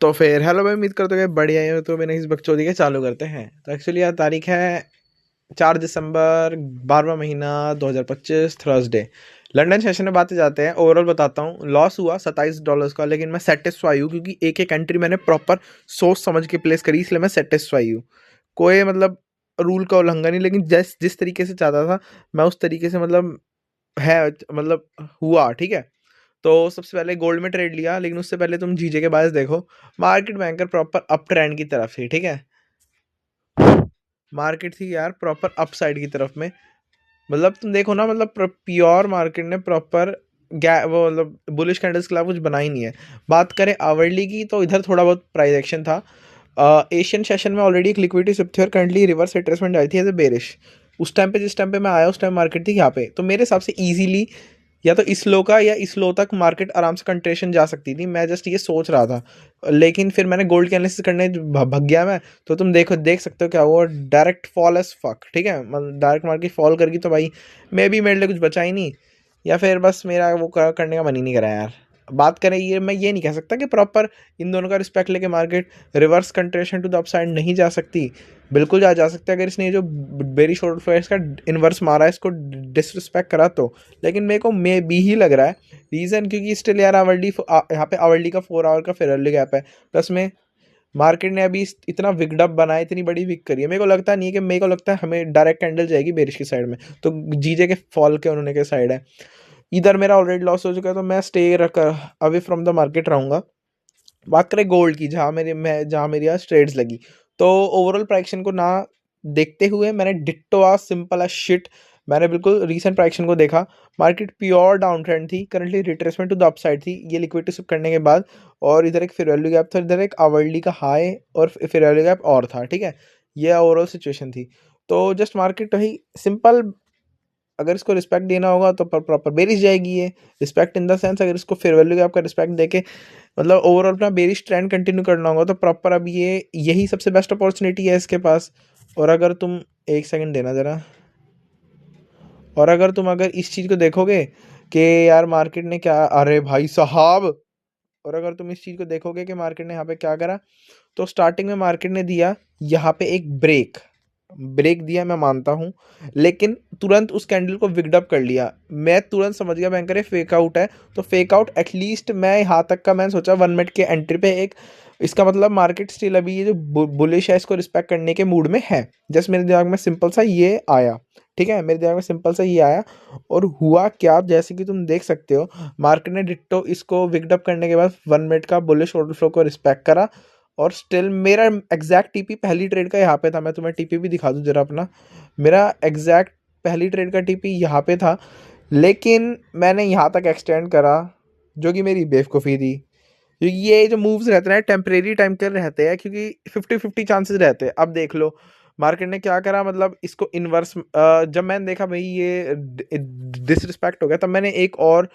तो फिर हेलो भाई, उम्मीद करते हो कि बढ़िया ही हो। तो मैंने इस बकचोदी के चालू करते हैं। तो एक्चुअली यार तारीख है 4 दिसंबर, 12वां महीना 2025, थर्सडे। लंदन सेशन में बातें जाते हैं। ओवरऑल बताता हूँ, लॉस हुआ $27 का, लेकिन मैं सेटिस्फाई हूँ क्योंकि एक एक एंट्री मैंने प्रॉपर सोच समझ के प्लेस करी, इसलिए मैं सेटिस्फाई हूँ। कोई मतलब रूल का उल्लंघन नहीं, लेकिन जिस जिस तरीके से चाहता था मैं उस तरीके से है मतलब हुआ। ठीक है। तो सबसे पहले गोल्ड में ट्रेड लिया, लेकिन उससे पहले तुम जीजे के बायस देखो। Market banker proper up trend की तरफ थी। ठीक है। मार्केट थी यार प्रॉपर अप साइड की तरफ में। मतलब तुम देखो ना, मतलब प्योर मार्केट ने प्रॉपर वो मतलब बुलिश कैंडल्स के खिलाफ कुछ बना ही नहीं है। बात करें आवरली की, तो इधर थोड़ा बहुत प्राइस एक्शन था। एशियन सेशन में ऑलरेडी एक लिक्विडिटी स्विप थी और करंटली रिवर्स रिट्रेसमेंट आई थी एज ए बेरिश। उस टाइम पे जिस टाइम पे मैं आया उस टाइम मार्केट थी यहाँ पे। तो मेरे हिसाब से इजीली या तो इस लो का या इस लो तक मार्केट आराम से कंट्रेशन जा सकती थी। मैं जस्ट ये सोच रहा था, लेकिन फिर मैंने गोल्ड की एनालिसिस करने भग गया मैं। तो तुम देखो, देख सकते हो क्या हुआ। Direct fall as fuck. ठीक है, मतलब डायरेक्ट मार्केट फॉल करगी तो भाई मे बी मेरे लिए कुछ बचा ही नहीं, या फिर बस मेरा वो करने का मन ही नहीं करा यार। बात करें, ये मैं ये नहीं कह सकता कि प्रॉपर इन दोनों का रिस्पेक्ट लेके market reverse contraction to the upside नहीं जा सकती। बिल्कुल जा सकता है, अगर इसने जो बेरी शॉर्ट फ्लेयर्स का इन्वर्स मारा है, इसको डिसरिस्पेक्ट करा तो। लेकिन मेरे को मे बी ही लग रहा है रीज़न, क्योंकि स्टिल यार आवरली यहाँ पे आवरली का 4 आवर का फेयर वैल्यू गैप है। प्लस में मार्केट ने अभी इतना विगडअप बनाया, इतनी बड़ी विक करी है। मेरे को लगता नहीं है कि, मेरे को लगता है हमें डायरेक्ट कैंडल जाएगी बेरिश की साइड में। तो जीजे के फॉल के उन्होंने के साइड है। इधर मेरा ऑलरेडी लॉस हो चुका है, तो मैं स्टे रख अवे फ्रॉम द मार्केट रहूँगा। बात करें गोल्ड की, जहाँ मेरी आज ट्रेड्स लगी, तो ओवरऑल प्राइक्शन को ना देखते हुए मैंने डिट्टो आज सिंपल एज शिट, मैंने बिल्कुल रीसेंट प्राइक्शन को देखा। मार्केट प्योर डाउन ट्रेंड थी, currently retracement to the upside थी ये लिक्विडिटी स्विप करने के बाद। और इधर एक फेयर वैल्यू गैप था, इधर एक आवरली का हाई और फेयर वैल्यू गैप और था। ठीक है, ये ओवरऑल सिचुएशन थी। तो जस्ट मार्केट वही सिंपल, अगर इसको रिस्पेक्ट देना होगा तो प्रॉपर बेरिश जाएगी ये। रिस्पेक्ट इन द सेंस, अगर इसको फेयर वैल्यू गैप का रिस्पेक्ट देके मतलब ओवरऑल अपना बेरिश ट्रेंड कंटिन्यू करना होगा, तो प्रॉपर अब ये यही सबसे बेस्ट अपॉर्चुनिटी है इसके पास। और अगर तुम एक सेकंड देना ज़रा, और अगर तुम इस चीज़ को देखोगे कि यार मार्केट ने क्या, अरे भाई साहब, और अगर तुम इस चीज़ को देखोगे कि मार्केट ने यहाँ पे क्या करा, तो स्टार्टिंग में मार्केट ने दिया यहाँ पे एक ब्रेक, ब्रेक दिया मैं मानता हूँ, लेकिन तुरंत उस कैंडल को विगडअप कर लिया। मैं तुरंत समझ गया बैंकर ये फेक आउट है। तो फेक आउट एटलीस्ट मैं यहाँ तक का मैंने सोचा 1 मिनट के एंट्री पे एक, इसका मतलब मार्केट स्टिल अभी ये जो बुलिश है इसको रिस्पेक्ट करने के मूड में है। जस्ट मेरे दिमाग में सिंपल सा ये आया। ठीक है, मेरे दिमाग में सिंपल सा ये आया। और हुआ क्या, जैसे कि तुम देख सकते हो, मार्केट ने डिट्टो इसको विगडअप करने के बाद 1 मिनट का बुलिश ऑर्डर फ्लो को रिस्पेक्ट करा। और स्टिल मेरा एग्जैक्ट टीपी पहली ट्रेड का यहाँ पे था। मैं तुम्हें टीपी भी दिखा दूँ जरा अपना। मेरा एग्जैक्ट पहली ट्रेड का टीपी यहाँ पे था, लेकिन मैंने यहाँ तक एक्सटेंड करा, जो कि मेरी बेवकूफ़ी थी। क्योंकि ये जो मूव्स रहते हैं टेम्परेरी टाइम के रहते हैं, क्योंकि 50-50 चांसेस रहते हैं। अब देख लो मार्केट ने क्या करा, मतलब इसको इन्वर्स, जब मैंने देखा भाई ये डिसरिस्पेक्ट हो गया, तब मैंने एक और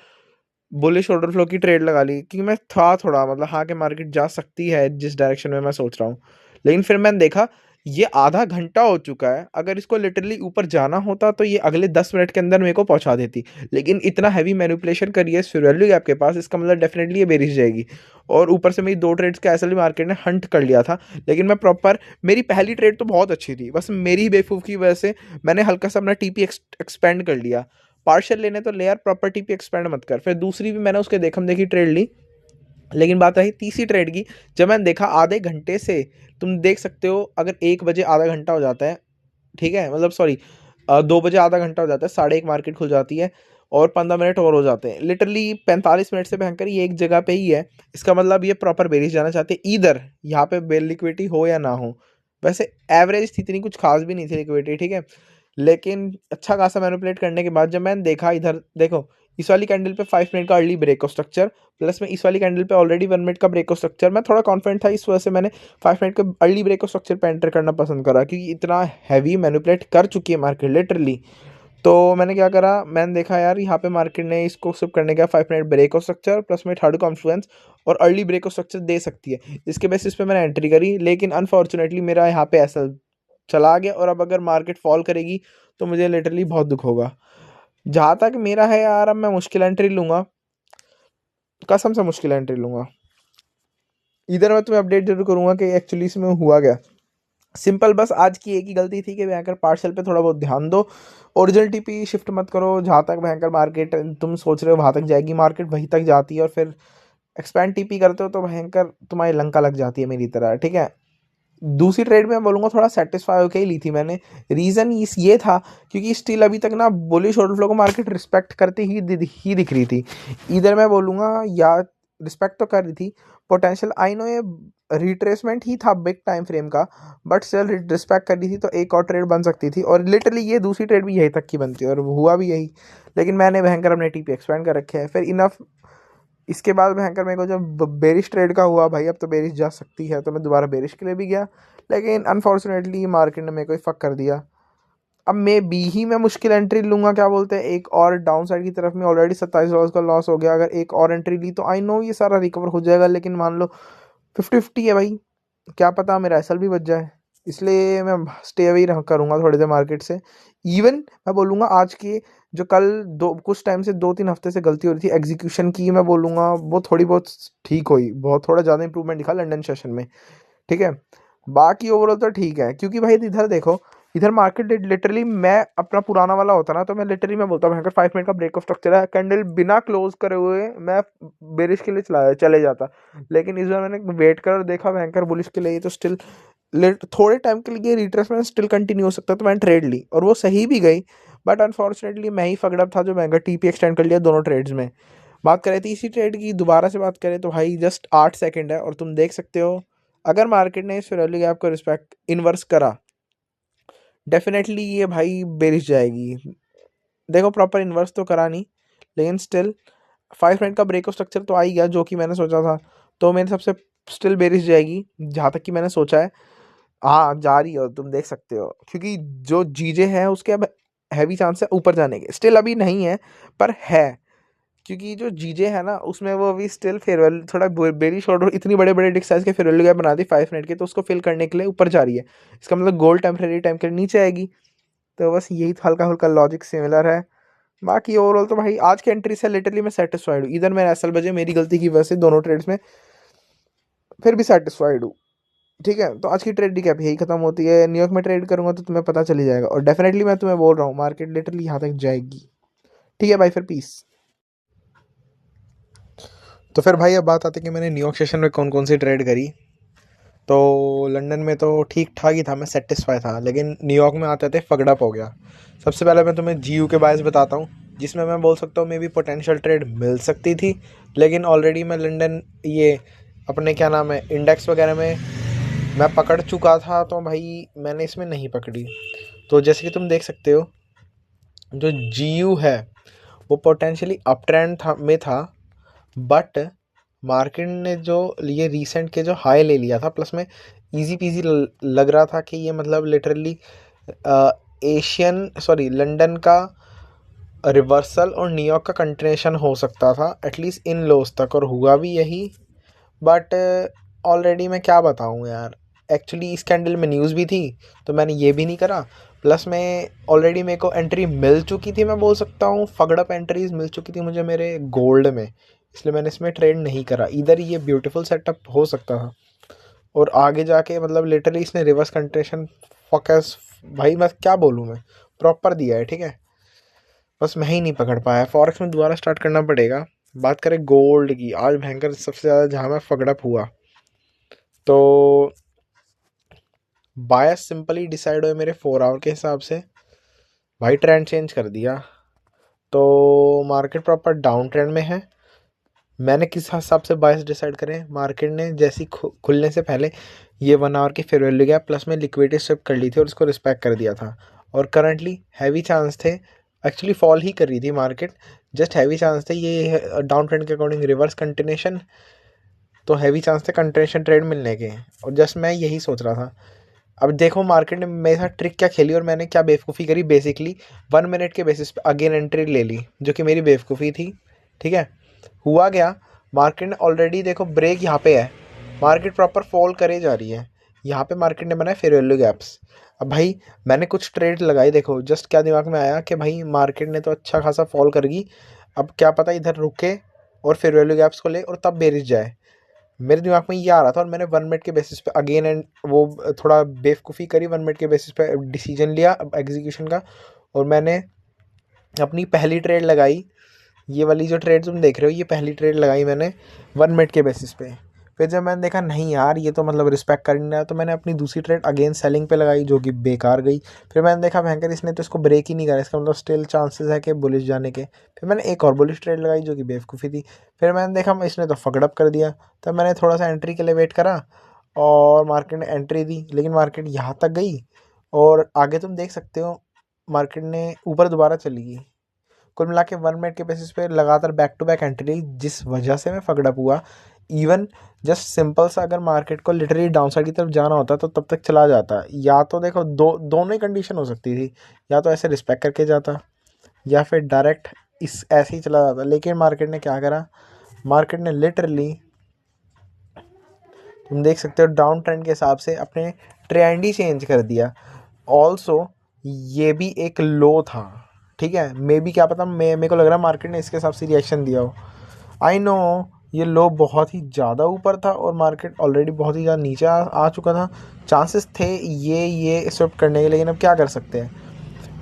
बुलिश ऑर्डर फ्लो की ट्रेड लगा ली, क्योंकि मैं था थोड़ा मतलब हाँ कि मार्केट जा सकती है जिस डायरेक्शन में मैं सोच रहा हूँ। लेकिन फिर मैंने देखा ये आधा घंटा हो चुका है, अगर इसको लिटरली ऊपर जाना होता तो ये अगले 10 मिनट के अंदर मेरे को पहुंचा देती। लेकिन इतना हैवी मैनिपुलेशन करी है इस वैल्यू गैप के पास, इसका मतलब डेफिनेटली ये बेरिश जाएगी। और ऊपर से मेरी 2 ट्रेड्स का ऐसा भी मार्केट ने हंट कर लिया था। लेकिन मैं प्रॉपर, मेरी पहली ट्रेड तो बहुत अच्छी थी, बस मेरी ही बेवकूफ़ की वजह से मैंने हल्का सा अपना टीपी एक्सपेंड कर लिया। पार्शियल लेने तो ले यार, प्रॉपर्टी पे एक्सपेंड मत कर। फिर दूसरी भी मैंने उसके देखम देखी ट्रेड ली। लेकिन बात रही तीसरी ट्रेड की, जब मैंने देखा आधे घंटे से, तुम देख सकते हो अगर 1 बजे आधा घंटा हो जाता है, ठीक है, मतलब सॉरी 2 बजे आधा घंटा हो जाता है, 1:30 मार्केट खुल जाती है, और 15 मिनट और हो जाते हैं, लिटरली 45 मिनट से भयंकर ये एक जगह पे ही है। इसका मतलब ये प्रॉपर बेरिश जाना चाहते हैं, इधर यहाँ पे बेल लिक्विडिटी हो या ना हो। वैसे एवरेज थी, इतनी कुछ खास भी नहीं थी लिक्विडिटी। ठीक है, लेकिन अच्छा खासा मैनिपुलेट करने के बाद जब मैंने देखा, इधर देखो इस वाली कैंडल पे 5 मिनट का early break of structure, plus में इस वाली कैंडल पे ऑलरेडी 1 मिनट का ब्रेक ऑफ स्ट्रक्चर, मैं थोड़ा कॉन्फिडेंट था, इस वजह से मैंने 5 मिनट का अर्ली ब्रेक ऑफ स्ट्रक्चर पे एंटर करना पसंद करा, क्योंकि इतना हैवी मैनिपुलेट कर चुकी है मार्केट लिटरली। तो मैंने क्या करा, मैंने देखा यार यहाँ पे मार्केट ने इसको सिप करने का 5 minute break of structure plus में थर्ड कॉन्फ्लुएंस और अर्ली ब्रेक ऑफ स्ट्रक्चर दे सकती है, इसके बेसिस पे मैंने एंट्री करी। लेकिन अनफॉर्चुनेटली मेरा यहाँ पे ऐसा चला गया, और अब अगर मार्केट फॉल करेगी तो मुझे लिटरली बहुत दुख होगा। जहाँ तक मेरा है यार, अब मैं मुश्किल एंट्री लूँगा, कसम से मुश्किल एंट्री लूँगा। इधर मैं तुम्हें अपडेट जरूर करूँगा कि एक्चुअली इसमें हुआ क्या। सिंपल, बस आज की एक ही गलती थी कि भयंकर पार्सल पे थोड़ा बहुत ध्यान दो, ओरिजिनल टीपी शिफ्ट मत करो। जहाँ तक भयंकर मार्केट तुम सोच रहे हो वहाँ तक जाएगी, मार्केट वहीं तक जाती है, और फिर एक्सपैंड टीपी करते हो तो भयंकर तुम्हारी लंका लग जाती है मेरी तरह, ठीक है। दूसरी ट्रेड में बोलूँगा थोड़ा सेटिस्फाई होकर ही ली थी मैंने। रीज़न इस ये था क्योंकि स्टिल अभी तक ना बुलिश ऑर्डर फ्लो को मार्केट रिस्पेक्ट करती ही दिख रही थी। इधर मैं बोलूँगा या रिस्पेक्ट तो कर रही थी, पोटेंशियल आई नो ये रिट्रेसमेंट ही था बिग टाइम फ्रेम का, बट स्टिल रिस्पेक्ट कर रही थी, तो एक और ट्रेड बन सकती थी, और लिटरली ये दूसरी ट्रेड भी यही तक की बनती है और हुआ भी यही। लेकिन मैंने भयंकर अपने टीपी एक्सपेंड कर रखे हैं, फिर इनफ। इसके बाद भयंकर मेरे को जब बेरिश ट्रेड का हुआ भाई अब तो बेरिश जा सकती है, तो मैं दोबारा बेरिश के लिए भी गया, लेकिन अनफॉर्चुनेटली मार्केट ने मेरे को फक कर दिया। अब मैं बी ही में मुश्किल एंट्री लूँगा, क्या बोलते हैं, एक और डाउन साइड की तरफ में ऑलरेडी $27 का लॉस हो गया। अगर एक और एंट्री ली तो आई नो ये सारा रिकवर हो जाएगा, लेकिन मान लो 50-50 है भाई, क्या पता मेरा एसएल भी बच जाए। इसलिए मैं स्टे अवे करूँगा थोड़ी देर मार्केट से। इवन मैं बोलूँगा आज की जो कल दो कुछ टाइम से 2-3 हफ्ते से गलती हो रही थी एग्जीक्यूशन की, मैं बोलूँगा वो थोड़ी बहुत ठीक हुई, बहुत थोड़ा ज़्यादा इंप्रूवमेंट दिखा लंदन सेशन में, ठीक है। बाकी ओवरऑल तो ठीक है, क्योंकि भाई इधर देखो, इधर मार्केट लिटरली मैं अपना पुराना वाला होता ना तो मैं लिटरली मैं बोलता हूँ 5 मिनट का ब्रेक ऑफ स्ट्रक्चर है, कैंडल बिना क्लोज करे हुए मैं बेरिश के लिए चले जाता। लेकिन इस बार मैंने वेट कर देखा भयंकर बुलिश के लिए, तो स्टिल थोड़े टाइम के लिए रिट्रेसमेंट स्टिल कंटिन्यू हो सकता है, तो मैंने ट्रेड ली और वो सही भी गई। बट अनफॉर्चुनेटली मैं ही फकड अप था जो महंगा टीपी एक्सटेंड कर लिया दोनों ट्रेड्स में। बात करें तीसरी ट्रेड की, दोबारा से बात करें तो भाई जस्ट 8 सेकंड है और तुम देख सकते हो अगर मार्केट ने इस वैल्यू गैप को रिस्पेक्ट इन्वर्स करा, डेफिनेटली ये भाई बेरिश जाएगी। देखो प्रॉपर इन्वर्स तो करा नहीं, लेकिन स्टिल 5 मिनट का ब्रेक ऑफ स्ट्रक्चर तो आ ही गया जो कि मैंने सोचा था, तो मेरे सबसे स्टिल बेरिश जाएगी जहाँ तक कि मैंने सोचा है। हाँ जा रही हो, तुम देख सकते हो, क्योंकि जो जीजे हैं उसके अब हैवी चांस है ऊपर जाने के, स्टिल अभी नहीं है पर है, क्योंकि जो जीजे है ना उसमें वो अभी स्टिल फेयरवेल थोड़ा बेरी शॉर्ट और इतनी बड़े बड़े डिक साइज के फेयरवेल गैप बना दी 5 मिनट के, तो उसको फिल करने के लिए ऊपर जा रही है। इसका मतलब गोल्ड टेम्परेरी टाइम के लिए नीचे आएगी। तो बस यही हल्का हल्का लॉजिक सिमिलर है। बाकी ओवरऑल तो भाई आज की एंट्री से लिटरली मैं सेटिस्फाइड हूँ। इधर मैं एसएल बजे मेरी गलती की वजह से दोनों ट्रेड्स में फिर भी सेटिस्फाइड हूँ, ठीक है। तो आज की ट्रेड कैप यही खत्म होती है। न्यूयॉर्क में ट्रेड करूंगा तो तुम्हें पता चली जाएगा, और डेफिनेटली मैं तुम्हें बोल रहा हूँ मार्केट लिटरली यहाँ तक जाएगी, ठीक है भाई। फिर पीस। तो फिर भाई अब बात आती है कि मैंने न्यूयॉर्क सेशन में कौन कौन सी ट्रेड करी। तो लंदन में तो ठीक ठाक ही था, मैं सेटिस्फाई था, लेकिन न्यूयॉर्क में आते थे फगडअप हो गया। सबसे पहले मैं तुम्हें जीयू के बायस बताता हूँ, जिसमें मैं बोल सकता हूँ मे भी पोटेंशियल ट्रेड मिल सकती थी, लेकिन ऑलरेडी मैं लंदन ये अपने क्या नाम है इंडेक्स वगैरह में मैं पकड़ चुका था, तो भाई मैंने इसमें नहीं पकड़ी। तो जैसे कि तुम देख सकते हो जो जीयू है वो पोटेंशियली अप ट्रेंड था, बट मार्केट ने जो ये रीसेंट के जो हाई ले लिया था, प्लस में इजी पीजी लग रहा था कि ये मतलब लिटरली लंदन का रिवर्सल और न्यूयॉर्क का कंटिन्यूशन हो सकता था एटलीस्ट इन लोस तक, और हुआ भी यही। बट ऑलरेडी मैं क्या बताऊँ यार, एक्चुअली इस कैंडल में न्यूज़ भी थी तो मैंने ये भी नहीं करा, प्लस में ऑलरेडी मेरे को एंट्री मिल चुकी थी, मैं बोल सकता हूँ फगड़प एंट्रीज मिल चुकी थी मुझे मेरे गोल्ड में, इसलिए मैंने इसमें ट्रेड नहीं करा। इधर ये ब्यूटीफुल सेटअप हो सकता था और आगे जाके मतलब लिटरली इसने रिवर्स कंट्रेशन फोकस, भाई मैं क्या बोलूँ, मैं प्रॉपर दिया है, ठीक है। बस मैं ही नहीं पकड़ पाया, फॉरेक्स में दोबारा स्टार्ट करना पड़ेगा। बात करें गोल्ड की, आज भयंकर सबसे ज़्यादा जहाँ मैं फगड़प हुआ, तो बायस सिंपली डिसाइड हुए मेरे 4 आवर के हिसाब से, भाई ट्रेंड चेंज कर दिया। तो मार्केट प्रॉपर डाउन ट्रेंड में है। मैंने किस हिसाब से बायस डिसाइड करें, मार्केट ने जैसी खुलने से पहले ये 1 आवर की फेयर वैल्यू गैप प्लस में लिक्विडिटी स्विप कर ली थी और उसको रिस्पेक्ट कर दिया था, और करंटली हैवी चांस थे, एक्चुअली फॉल ही कर रही थी मार्केट, जस्ट हैवी चांस थे ये डाउन ट्रेंड के अकॉर्डिंग रिवर्स कंटिन्यूशन, तो हैवी चांस थे कंटिन्यूशन ट्रेड मिलने के, और जस्ट मैं यही सोच रहा था। अब देखो मार्केट ने मेरे साथ ट्रिक क्या खेली और मैंने क्या बेवकूफ़ी करी, बेसिकली 1 मिनट के बेसिस पे अगेन एंट्री ले ली, जो कि मेरी बेवकूफ़ी थी, ठीक है। हुआ गया, मार्केट ने ऑलरेडी देखो ब्रेक यहाँ पे है, मार्केट प्रॉपर फॉल करे जा रही है, यहाँ पे मार्केट ने बनाए फेयर वैल्यू गैप्स। अब भाई मैंने कुछ ट्रेड लगाई, देखो जस्ट क्या दिमाग में आया कि भाई मार्केट ने तो अच्छा खासा फॉल करेगी, अब क्या पता इधर रुके और फेयर वैल्यू गैप्स को ले और तब बेरिश जाए। मेरे दिमाग में ये आ रहा था और मैंने 1 मिनट के बेसिस पे अगेन एंड वो थोड़ा बेवकूफ़ी करी, 1 मिनट के बेसिस पे डिसीजन लिया एग्जीक्यूशन का, और मैंने अपनी पहली ट्रेड लगाई। ये वाली जो ट्रेड तुम देख रहे हो, ये पहली ट्रेड लगाई मैंने 1 मिनट के बेसिस पे। फिर जब मैंने देखा नहीं यार ये तो मतलब रिस्पेक्ट कर नहीं रहा, तो मैंने अपनी दूसरी ट्रेड अगेन सेलिंग पे लगाई, जो कि बेकार गई। फिर मैंने देखा भयंकर इसने तो इसको ब्रेक ही नहीं करा, इसका मतलब स्टिल चांसेस है कि बुलिश जाने के। फिर मैंने एक और बुलिश ट्रेड लगाई जो कि बेवकूफ़ी थी। फिर मैंने देखा इसने तो फकड़अप कर दिया, तब मैंने थोड़ा सा एंट्री के लिए वेट करा और मार्केट ने एंट्री दी, लेकिन मार्केट यहाँ तक गई और आगे तुम देख सकते हो मार्केट ने ऊपर दोबारा चली गई। कुल मिला के 1 मिनट के बेसिस पे लगातार बैक टू बैक एंट्री ली, जिस वजह से मैं फकड़अप हुआ। इवन जस्ट सिंपल सा अगर मार्केट को लिटरली डाउन साइड की तरफ जाना होता तो तब तक चला जाता। या तो देखो दोनों ही कंडीशन हो सकती थी, या तो ऐसे रिस्पेक्ट करके जाता या फिर डायरेक्ट इस ऐसे ही चला जाता। लेकिन मार्केट ने क्या करा, मार्केट ने लिटरली तुम देख सकते हो डाउन ट्रेंड के हिसाब से अपने ट्रेंड ही चेंज कर दिया। ऑल्सो ये भी एक लो था, ठीक है, मे बी क्या पता, मेरे को लग रहा है मार्केट ने इसके हिसाब से रिएक्शन दिया हो। आई नो ये लो बहुत ही ज़्यादा ऊपर था और मार्केट ऑलरेडी बहुत ही ज़्यादा नीचे आ चुका था। चांसेस थे ये स्विप करने के, लेकिन अब क्या कर सकते हैं,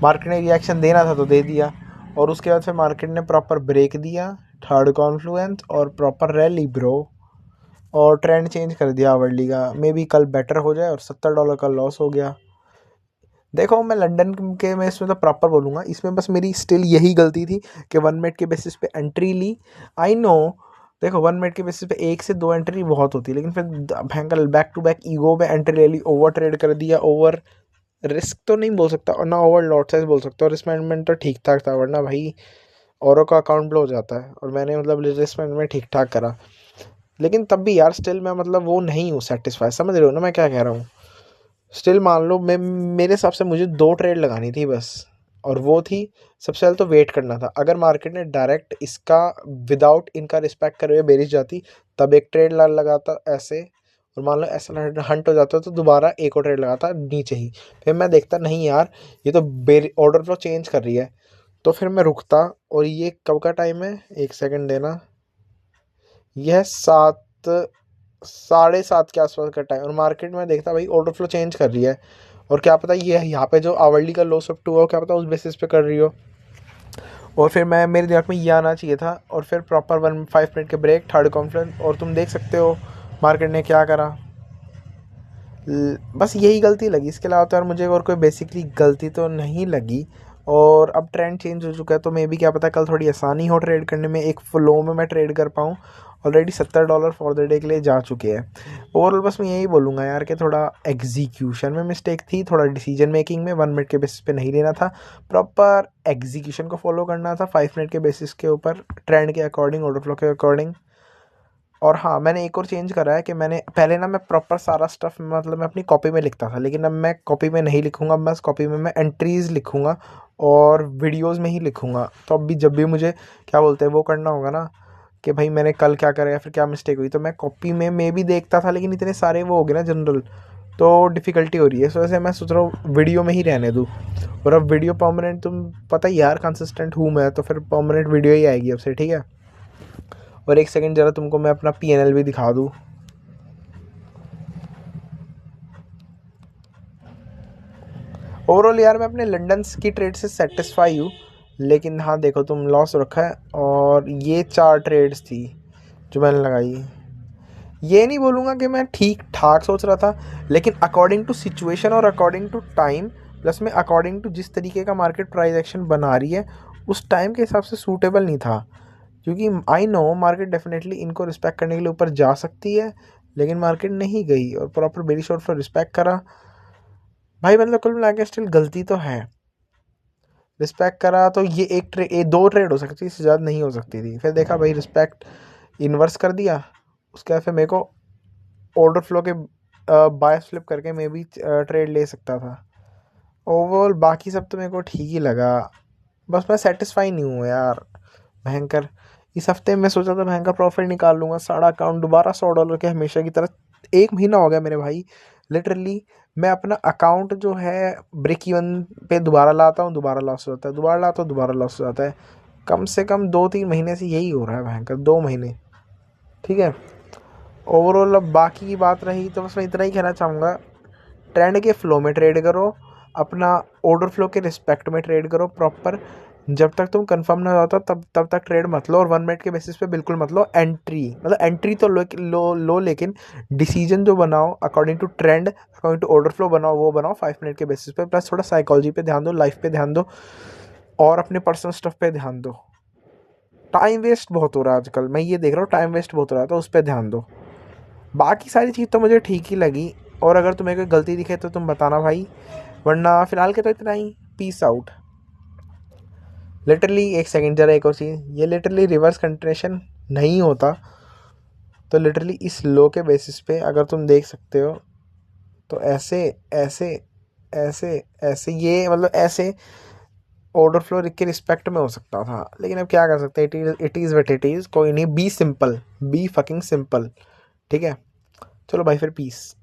मार्केट ने रिएक्शन देना था तो दे दिया। और उसके बाद फिर मार्केट ने प्रॉपर ब्रेक दिया, थर्ड कॉन्फ्लुएंस और प्रॉपर रैली ब्रो, और ट्रेंड चेंज कर दिया आवरली का। मे बी कल बेटर हो जाए, और $70 का लॉस हो गया। देखो मैं लंदन के मैं इसमें तो प्रॉपर बोलूँगा, इसमें बस मेरी स्टिल यही गलती थी कि 1 मिनट के बेसिस पे एंट्री ली। आई नो देखो 1 मिनट के बेसिस पे 1 से 2 एंट्री बहुत होती है, लेकिन फिर भयंकर बैक टू बैक ईगो पे एंट्री ले ली, ओवर ट्रेड कर दिया। ओवर रिस्क तो नहीं बोल सकता और ना ओवर लॉट साइज बोल सकता, और रिस्क मैनेजमेंट तो ठीक ठाक था, वरना भाई औरों का अकाउंट ब्लो हो जाता है। और मैंने मतलब रिस्क मैनेजमेंट ठीक ठाक करा, लेकिन तब भी यार स्टिल मैं मतलब वो नहीं हूँ सेटिस्फाई, समझ रहे हो ना मैं क्या कह रहा हूँ। स्टिल मान लो मैं, मेरे हिसाब से मुझे 2 ट्रेड लगानी थी बस, और वो थी सबसे पहले तो वेट करना था। अगर मार्केट ने डायरेक्ट इसका विदाउट इनका रिस्पेक्ट करे हुए बेरिश जाती, तब एक ट्रेड लगाता ऐसे, और मान लो ऐसा हंट हो जाता तो दोबारा एक और ट्रेड लगाता नीचे ही। फिर मैं देखता नहीं यार ये तो ऑर्डर फ्लो चेंज कर रही है, तो फिर मैं रुकता। और ये कब का टाइम है, एक सेकंड देना, यह 7:30 के आसपास का टाइम, और मार्केट में देखता भाई ऑर्डर फ्लो चेंज कर रही है। और क्या पता ये यहाँ पे जो आवरली का लो शिफ्ट हुआ हो, क्या पता उस बेसिस पे कर रही हो। और फिर मैं, मेरे दिमाग में ये आना चाहिए था, और फिर प्रॉपर 5 मिनट के ब्रेक, थर्ड कॉन्फ्रेंस, और तुम देख सकते हो मार्केट ने क्या करा। बस यही गलती लगी, इसके अलावा तो यार मुझे और कोई बेसिकली गलती तो नहीं लगी। और अब ट्रेंड चेंज हो चुका है, तो मे बी क्या पता कल थोड़ी आसानी हो ट्रेड करने में, एक फ्लो में मैं ट्रेड कर पाऊँ। ऑलरेडी $70 फॉर द डे के लिए जा चुके हैं। ओवरऑल बस मैं यही बोलूँगा यार कि थोड़ा एग्जीक्यूशन में मिस्टेक थी, थोड़ा डिसीजन मेकिंग में 1 मिनट के बेसिस पे नहीं लेना था, प्रॉपर एग्जीक्यूशन को फॉलो करना था 5 मिनट के बेसिस के ऊपर, ट्रेंड के अकॉर्डिंग, ऑर्डर फ्लो के अकॉर्डिंग। और हाँ, मैंने एक और चेंज करा है कि मैंने पहले ना मैं प्रॉपर सारा स्टफ मतलब मैं अपनी कॉपी में लिखता था, लेकिन अब मैं कॉपी में नहीं लिखूँगा, बस कॉपी में मैं एंट्रीज़ लिखूँगा और वीडियोज़ में ही लिखूँगा। तो अब भी जब भी मुझे क्या बोलते हैं वो करना होगा ना, कि भाई मैंने कल क्या करा या फिर क्या मिस्टेक हुई, तो मैं कॉपी में भी देखता था, लेकिन इतने सारे वो हो गए ना जनरल, तो डिफ़िकल्टी हो रही है। इस वजह से मैं सोच रहा हूँ वीडियो में ही रहने दूँ। और अब वीडियो परमानेंट, तुम पता ही यार कंसिस्टेंट हूँ मैं, तो फिर परमानेंट वीडियो ही आएगी अब से, ठीक है। और एक सेकंड ज़रा तुमको मैं अपना PNL भी दिखा दूँ। ओवरऑल यार मैं अपने लंदन की ट्रेड से सेटिस्फाई हूँ, लेकिन हाँ देखो तुम लॉस रखा है, और ये 4 ट्रेड्स थी जो मैंने लगाई। ये नहीं बोलूँगा कि मैं ठीक ठाक सोच रहा था, लेकिन अकॉर्डिंग टू सिचुएशन और अकॉर्डिंग टू टाइम, प्लस में अकॉर्डिंग टू जिस तरीके का मार्केट प्राइस एक्शन बना रही है, उस टाइम के हिसाब से सूटेबल नहीं था। क्योंकि आई नो मार्केट डेफिनेटली इनको रिस्पेक्ट करने के लिए ऊपर जा सकती है, लेकिन मार्केट नहीं गई और प्रॉपर बेरी शॉर्ट पर रिस्पेक्ट करा। भाई मतलब कुल मिला के स्टिल गलती तो है, रिस्पेक्ट करा तो ये ये 2 ट्रेड हो सकती थी, इससे ज़्यादा नहीं हो सकती थी। फिर देखा भाई रिस्पेक्ट इन्वर्स कर दिया, उसके बाद फिर मेरे को ऑर्डर फ्लो के बायस फ्लिप करके मैं भी ट्रेड ले सकता था। ओवरऑल बाकी सब तो मेरे को ठीक ही लगा, बस मैं सेटिस्फाई नहीं हूँ यार। भयंकर इस हफ्ते मैं सोचा था भयंकर प्रॉफिट निकाल लूँगा, सारा अकाउंट दोबारा $100 के हमेशा की तरह। 1 महीना हो गया मेरे भाई, लिटरली मैं अपना अकाउंट जो है ब्रेक इवन पे दोबारा लाता हूँ, दोबारा लॉस हो जाता है, दोबारा लाता हूँ, दोबारा लॉस हो जाता है। कम से कम 2-3 महीने से यही हो रहा है भयंकर, 2 महीने, ठीक है। ओवरऑल अब बाकी की बात रही तो बस मैं इतना ही कहना चाहूँगा, ट्रेंड के फ्लो में ट्रेड करो, अपना ऑर्डर फ्लो के रिस्पेक्ट में ट्रेड करो प्रॉपर। जब तक तुम कंफर्म ना होता तब तक ट्रेड मत लो, और 1 मिनट के बेसिस पे बिल्कुल मत लो। एंट्री मतलब एंट्री तो लो लेकिन डिसीजन जो बनाओ according to trend, according to order flow बनाओ, वो बनाओ 5 मिनट के बेसिस पे। प्लस थोड़ा साइकोलॉजी पे ध्यान दो, लाइफ पे ध्यान दो, और अपने पर्सनल स्टफ पे ध्यान दो। टाइम वेस्ट बहुत हो रहा है आजकल, मैं ये देख रहा हूँ टाइम वेस्ट बहुत हो रहा है, तो उस पर ध्यान दो। बाकी सारी चीज़ तो मुझे ठीक ही लगी, और अगर तुम्हें कोई गलती दिखे तो तुम बताना भाई, वरना फिलहाल के तो इतना ही। Peace out. लिटरली एक सेकंड जरा, एक और चीज़, ये लिटरली रिवर्स कंटिन्यूशन नहीं होता, तो लिटरली इस लो के बेसिस पे अगर तुम देख सकते हो तो ऐसे ऐसे ऐसे ऐसे ये मतलब ऐसे ऑर्डर फ्लो के रिस्पेक्ट में हो सकता था, लेकिन अब क्या कर सकते हैं, it is what it is. कोई नहीं, be simple, be fucking simple. ठीक है, चलो भाई फिर पीस।